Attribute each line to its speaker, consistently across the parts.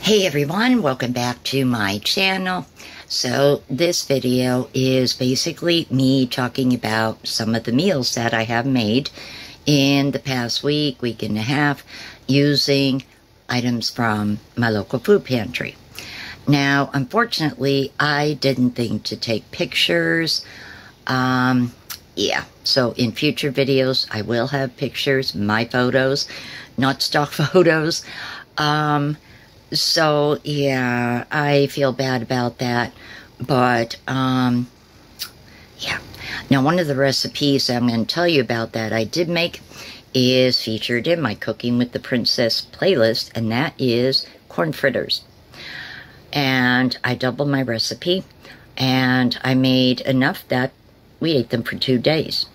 Speaker 1: Hey everyone, welcome back to my channel. So this video is basically me talking about some of the meals that I have made in the past week and a half using items from my local food pantry. Now, unfortunately, I didn't think to take pictures. So in future videos, I will have pictures, my photos, not stock photos. So, yeah, I feel bad about that, but, yeah. Now, one of the recipes I'm going to tell you about that I did make is featured in my Cooking with the Princess playlist, and that is corn fritters. And I doubled my recipe, and I made enough that we ate them for 2 days.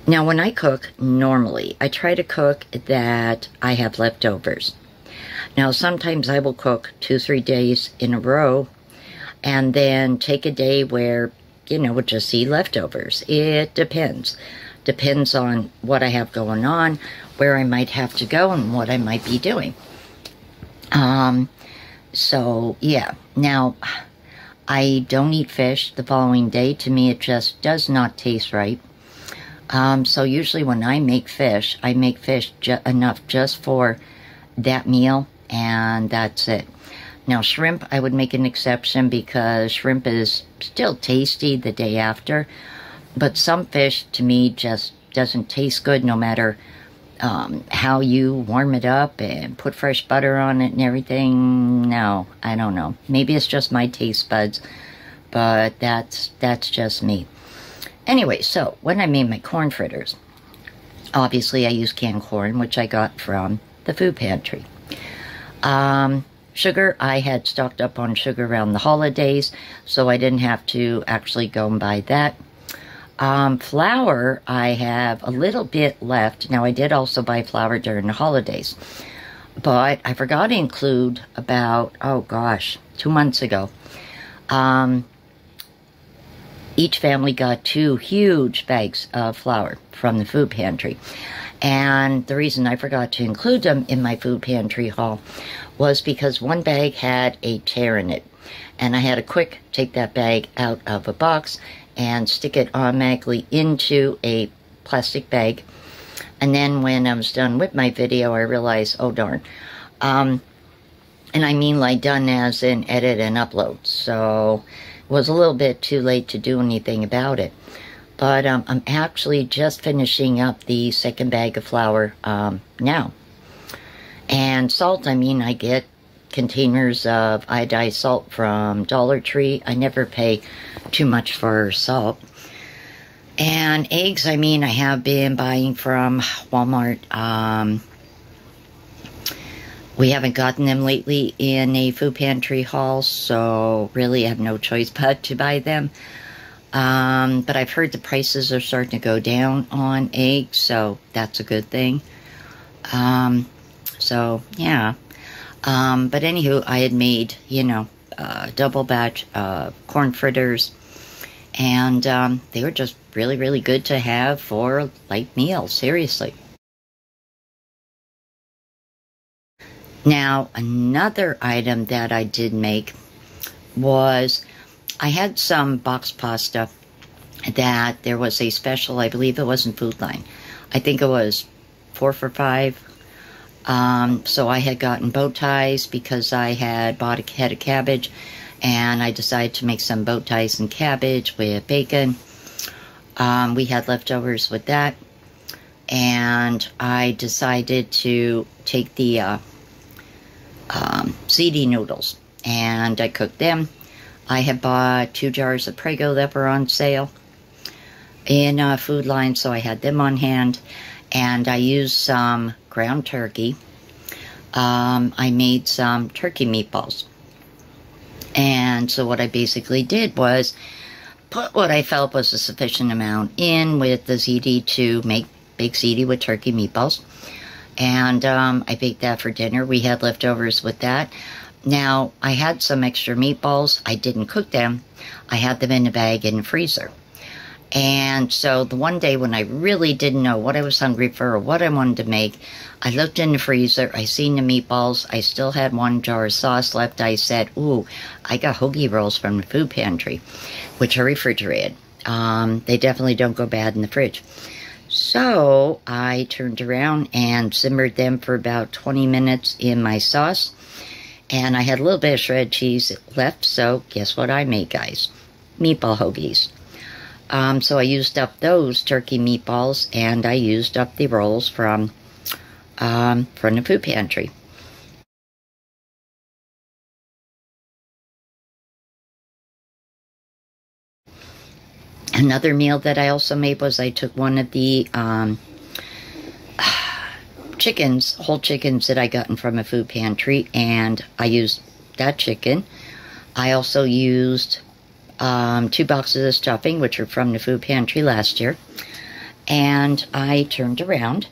Speaker 1: Now, when I cook, normally, I try to cook that I have leftovers. Now, sometimes I will cook 2-3 days in a row and then take a day where, we'll just eat leftovers. It depends. Depends on what I have going on, where I might have to go, and what I might be doing. So, yeah. Now, I don't eat fish the following day. To me, it just does not taste right. So usually when I make fish enough just for that meal, and that's it. Now, shrimp, I would make an exception because shrimp is still tasty the day after, but some fish, to me, just doesn't taste good no matter how you warm it up and put fresh butter on it and everything. No, I don't know. Maybe it's just my taste buds, but that's just me. Anyway, so when I made my corn fritters, obviously I used canned corn, which I got from the food pantry. Sugar, I had stocked up on sugar around the holidays, so I didn't have to actually go and buy that. Flour, I have a little bit left. Now, I did also buy flour during the holidays, but I forgot to include about, 2 months ago. Each family got 2 huge bags of flour from the food pantry. And the reason I forgot to include them in my food pantry haul was because one bag had a tear in it. And I had to quick take that bag out of a box and stick it automatically into a plastic bag. And then when I was done with my video, I realized, oh darn. And I mean like done as in edit and upload. So it was a little bit too late to do anything about it. But I'm actually just finishing up the second bag of flour now. And salt, I get containers of iodized salt from Dollar Tree. I never pay too much for salt. And eggs, I have been buying from Walmart. We haven't gotten them lately in a food pantry haul, so really I have no choice but to buy them. But I've heard the prices are starting to go down on eggs, so that's a good thing. So, yeah. But anywho, I had made, a double batch of corn fritters, and they were just really, really good to have for a light meal, seriously. Now, another item that I did make was I had some box pasta that there was a special, I believe it was in Food Line. I think it was 4 for $5. So I had gotten bow ties because I had bought a head of cabbage, and I decided to make some bow ties and cabbage with bacon. We had leftovers with that, and I decided to take the ziti noodles, and I cooked them. I had bought 2 jars of Prego that were on sale in Food Line, so I had them on hand. And I used some ground turkey. I made some turkey meatballs. And so what I basically did was put what I felt was a sufficient amount in with the ziti to make baked ziti with turkey meatballs. And I baked that for dinner. We had leftovers with that. Now, I had some extra meatballs. I didn't cook them. I had them in a bag in the freezer. And so the one day when I really didn't know what I was hungry for or what I wanted to make, I looked in the freezer, I seen the meatballs, I still had 1 jar of sauce left. I said, ooh, I got hoagie rolls from the food pantry, which are refrigerated. They definitely don't go bad in the fridge. So I turned around and simmered them for about 20 minutes in my sauce. And I had a little bit of shredded cheese left, so guess what I made, guys? Meatball hoagies. So I used up those turkey meatballs, and I used up the rolls from the food pantry. Another meal that I also made was I took one of the whole chickens that I gotten from a food pantry, and I used that chicken. I also used 2 boxes of stuffing, which were from the food pantry last year. And I turned around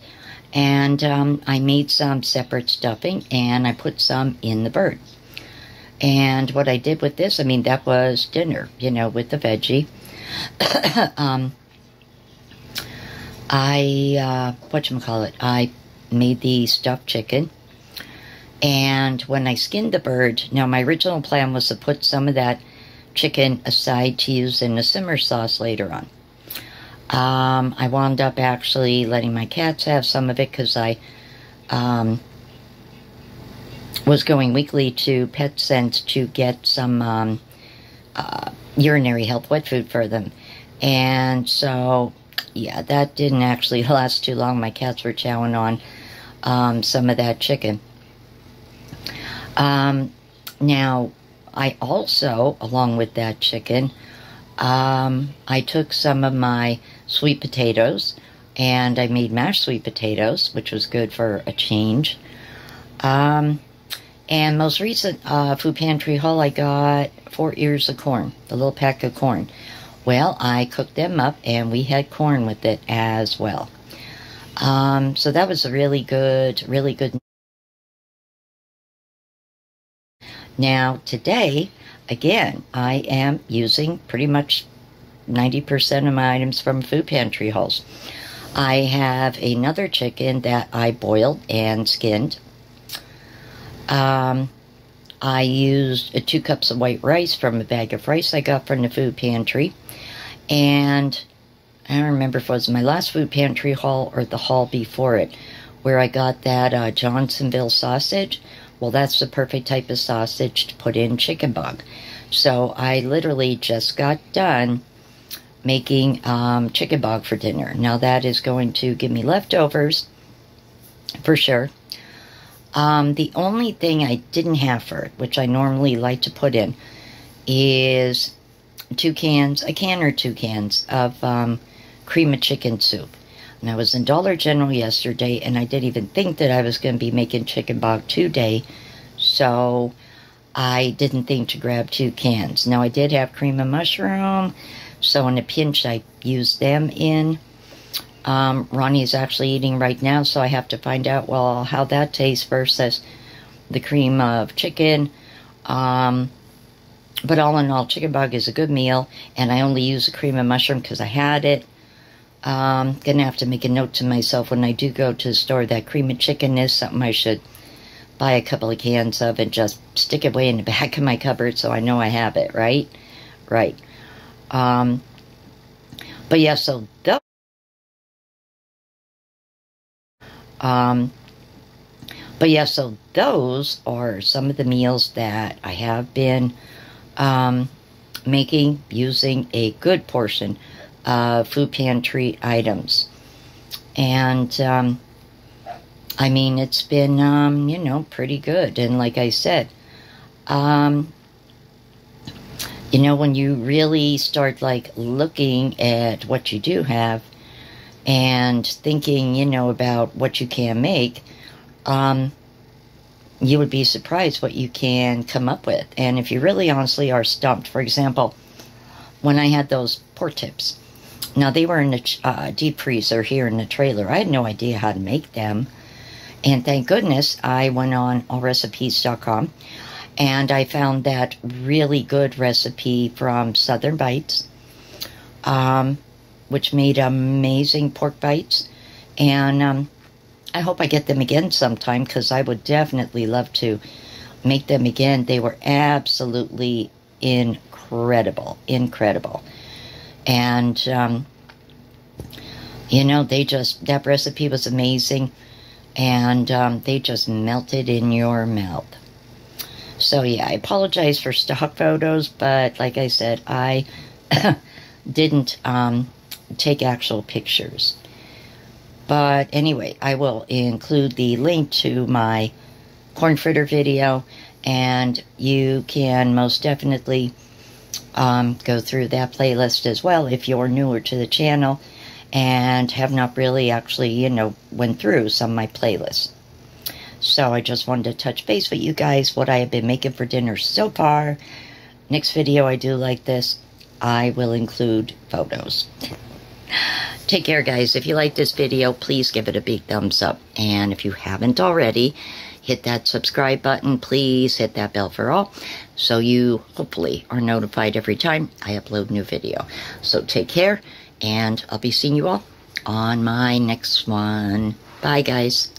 Speaker 1: and I made some separate stuffing, and I put some in the bird. And what I did with this, I mean, that was dinner, you know, with the veggie. I made the stuffed chicken. And when I skinned the bird, now my original plan was to put some of that chicken aside to use in the simmer sauce later on. I wound up actually letting my cats have some of it because I was going weekly to PetSense to get some urinary health wet food for them. And so, yeah, that didn't actually last too long. My cats were chowing on some of that chicken. Now, I also, along with that chicken, I took some of my sweet potatoes and I made mashed sweet potatoes, which was good for a change. And most recent food pantry haul, I got 4 ears of corn, the little pack of corn. Well, I cooked them up and we had corn with it as well. So that was a really good. Now, today, again, I am using pretty much 90% of my items from food pantry hauls. I have another chicken that I boiled and skinned. I used 2 cups of white rice from a bag of rice I got from the food pantry. And I don't remember if it was my last food pantry haul or the haul before it, where I got that Johnsonville sausage. Well, that's the perfect type of sausage to put in chicken bog. So I literally just got done making chicken bog for dinner. Now that is going to give me leftovers for sure. The only thing I didn't have for it, which I normally like to put in, is a can or 2 cans of cream of chicken soup. And I was in Dollar General yesterday, and I didn't even think that I was going to be making chicken bog today, so I didn't think to grab 2 cans. Now, I did have cream of mushroom, so in a pinch, I used them in. Ronnie is actually eating right now, so I have to find out, well, how that tastes versus the cream of chicken. But all in all, chicken bog is a good meal, and I only use the cream of mushroom because I had it. Gonna have to make a note to myself when I do go to the store that cream of chicken is something I should buy a couple of cans of and just stick it away in the back of my cupboard so I know I have it, right? Right. But yeah, so those are some of the meals that I have been making using a good portion food pantry items. And I mean, it's been you know, pretty good. And like I said, you know, when you really start like looking at what you do have and thinking, you know, about what you can make, you would be surprised what you can come up with. And if you really honestly are stumped, for example, when I had those pork tips, now they were in the deep freezer here in the trailer. I had no idea how to make them. And thank goodness I went on allrecipes.com and I found that really good recipe from Southern Bites. which made amazing pork bites. And I hope I get them again sometime, because I would definitely love to make them again. They were absolutely incredible. And, you know, that recipe was amazing. And they just melted in your mouth. So yeah, I apologize for stock photos, but like I said, I didn't take actual pictures. But anyway, I will include the link to my corn fritter video, and you can most definitely go through that playlist as well if you're newer to the channel and have not really actually, you know, went through some of my playlists. So I just wanted to touch base with you guys, what I have been making for dinner so far. Next video I do like this, I will include photos. Take care, guys. If you like this video, please give it a big thumbs up. And if you haven't already, hit that subscribe button. Please hit that bell for all, so you hopefully are notified every time I upload a new video. So take care, and I'll be seeing you all on my next one. Bye, guys.